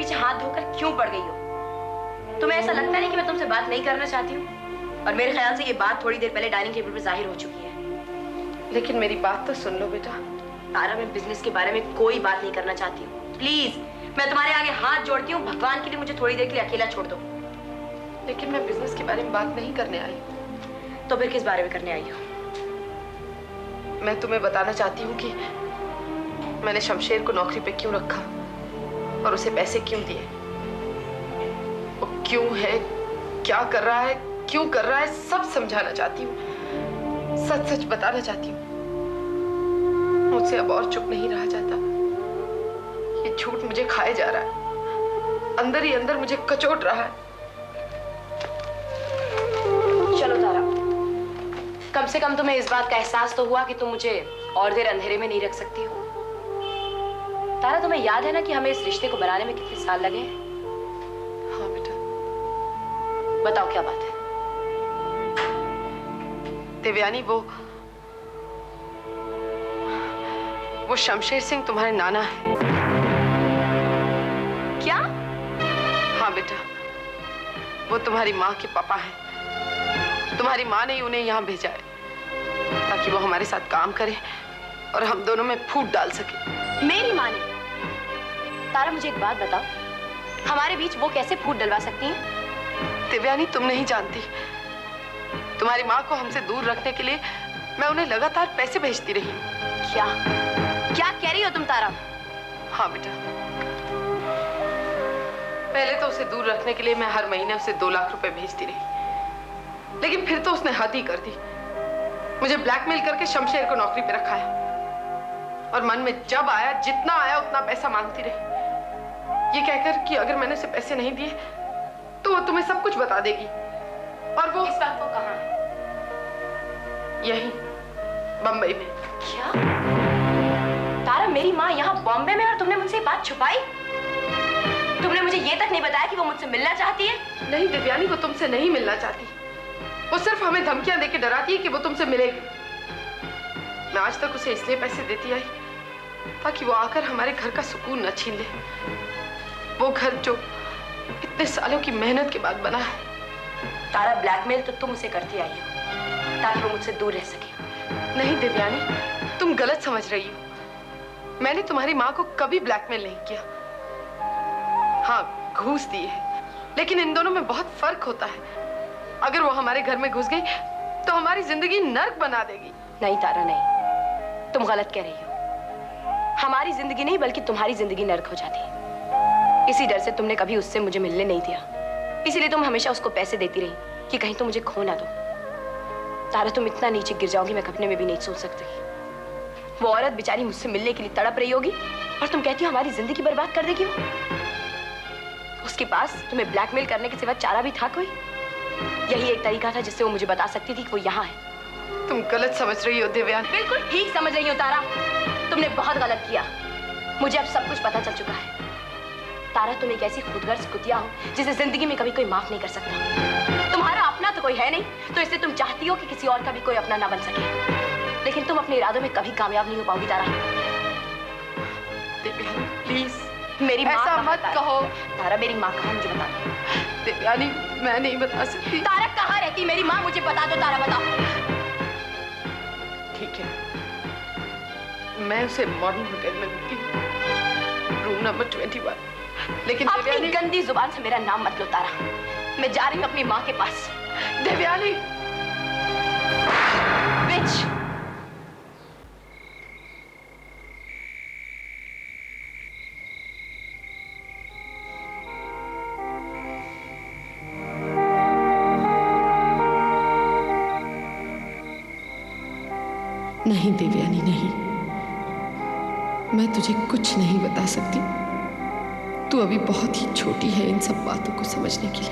पीछे हाथ धोकर क्यों पड़ गई हो? तुम्हें ऐसा लगता नहीं कि मैं तुमसे बात नहीं करना चाहती हूँ? और मेरे ख्याल से ये बात थोड़ी देर पहले डाइनिंग टेबल पर जाहिर हो चुकी है। लेकिन मेरी बात तो सुन लो बेटा। तारा, मैं बिजनेस के बारे में कोई बात नहीं करना चाहती हूँ। प्लीज, मैं तुम्हारे आगे हाथ जोड़ती हूँ, भगवान के लिए मुझे थोड़ी देर के लिए अकेला छोड़ दो। लेकिन मैं बिजनेस के बारे में बात नहीं करने आई हूँ। तो फिर किस बारे में करने आई हो? मैं तुम्हें बताना चाहती हूँ कि मैंने शमशेर को नौकरी पे क्यों रखा और उसे पैसे क्यों दिए। वो क्यों है, क्या कर रहा है, क्यों कर रहा है, सब समझाना चाहती हूँ, सच सच बताना चाहती हूँ। मुझसे अब और चुप नहीं रहा जाता। ये झूठ मुझे खाए जा रहा है, अंदर ही अंदर मुझे कचोट रहा है। चलो तारा, कम से कम तुम्हें इस बात का एहसास तो हुआ कि तुम मुझे और देर अंधेरे में नहीं रख सकती हो। तारा, तुम्हें याद है ना कि हमें इस रिश्ते को बनाने में कितने साल लगे हैं? हाँ बेटा। बताओ क्या बात है? देवयानी, वो शमशेर सिंह तुम्हारे नाना है। क्या? हाँ बेटा, वो तुम्हारी माँ के पापा हैं। तुम्हारी माँ ने उन्हें यहाँ भेजा है ताकि वो हमारे साथ काम करे और हम दोनों में फूट डाल सके। मेरी माँ ने? तारा, मुझे एक बात बताओ, हमारे बीच वो कैसे फूट डलवा सकती हैं? देवयानी, तुम नहीं जानती। तुम्हारी माँ को हमसे दूर रखने के लिए मैं उन्हें लगातार पैसे भेजती रही। क्या क्या कह रही हो तुम तारा? हाँ बेटा, पहले तो उसे दूर रखने के लिए मैं हर महीने उसे 2 लाख रुपए भेजती रही, लेकिन फिर तो उसने हद ही कर दी। मुझे ब्लैकमेल करके शमशेर को नौकरी पे रखा है और मन में जब आया, जितना आया उतना पैसा मांगती रही, ये कहकर कि अगर मैंने उसे पैसे नहीं दिए तो वो तुम्हें सब कुछ बता देगी। और वो इस वक्त वो कहाँ है? यही बंबई में। क्या? तारा, मेरी माँ यहाँ बॉम्बे में और तुमने मुझसे बात छुपाई? तुमने मुझे ये तक नहीं बताया कि वो मुझसे मिलना चाहती है? नहीं देवयानी, वो तुमसे नहीं मिलना चाहती। वो सिर्फ हमें धमकियां देके डराती है कि वो तुमसे मिलेगी। मैं आज तक उसे इसलिए पैसे देती आई ताकि वो आकर हमारे घर का सुकून न छीन ले। वो घर जो इतने सालों की मेहनत के बाद बना है। तारा, ब्लैकमेल तो तुम उसे करती आई हो ताकि वो मुझसे दूर रह सके। नहीं देवयानी, तुम गलत समझ रही हो। मैंने तुम्हारी माँ को कभी ब्लैकमेल नहीं किया। हाँ, घूस दी है, लेकिन इन दोनों में बहुत फर्क होता है। अगर वो हमारे घर में घुस गई तो हमारी जिंदगी नर्क बना देगी। नहीं तारा, नहीं, तुम गलत कह रही हो। हमारी जिंदगी नहीं बल्कि तुम्हारी जिंदगी नर्क हो जाती है। इसी डर से तुमने कभी उससे मुझे मिलने नहीं दिया, इसीलिए तुम हमेशा उसको पैसे देती रही कि कहीं तुम मुझे खो ना दो। तारा, तुम इतना नीचे गिर जाओगी मैं सपने में भी नहीं सोच सकती। वो औरत बेचारी मुझसे मिलने के लिए तड़प रही होगी और तुम कहती हो हमारी जिंदगी बर्बाद कर देगी वो। उसके पास तुम्हें ब्लैकमेल करने के सिवा चारा भी था कोई? यही एक तरीका था जिससे वो मुझे बता सकती थी कि वो यहाँ है। तुम गलत समझ रही हो देवयानी। बिल्कुल ठीक समझ रही हो तारा, तुमने बहुत गलत किया। मुझे अब सब कुछ पता चल चुका है। तारा, तुम एक ऐसी खुदगर्ज कुतिया हो जिसे जिंदगी में कभी कोई माफ नहीं कर सकता। तुम्हारा अपना तो कोई है नहीं, तो इसलिए तुम चाहती हो कि किसी और का भी कोई अपना ना बन सके, लेकिन तुम अपने इरादों में कभी कामयाब नहीं हो पाओगी तारा। देवयानी प्लीज, मेरी माँ ऐसा मत कहो। तारा, मेरी माँ कहाँ, मुझे बता दो। देवयानी, मैं नहीं बता सकती। तारा, कहाँ रहती मेरी माँ, मुझे बता दो तारा, बताओ। ठीक है, मैं उसे मॉडर्न होटल में मिलती हूँ, रूम नंबर 21। लेकिन अपनी गंदी जुबान से मेरा नाम मत लो तारा। मैं जा रही हूँ अपनी माँ के पास। देवयानी, बिच। नहीं देवयानी, नहीं, मैं तुझे कुछ नहीं बता सकती। तू अभी बहुत ही छोटी है इन सब बातों को समझने के लिए।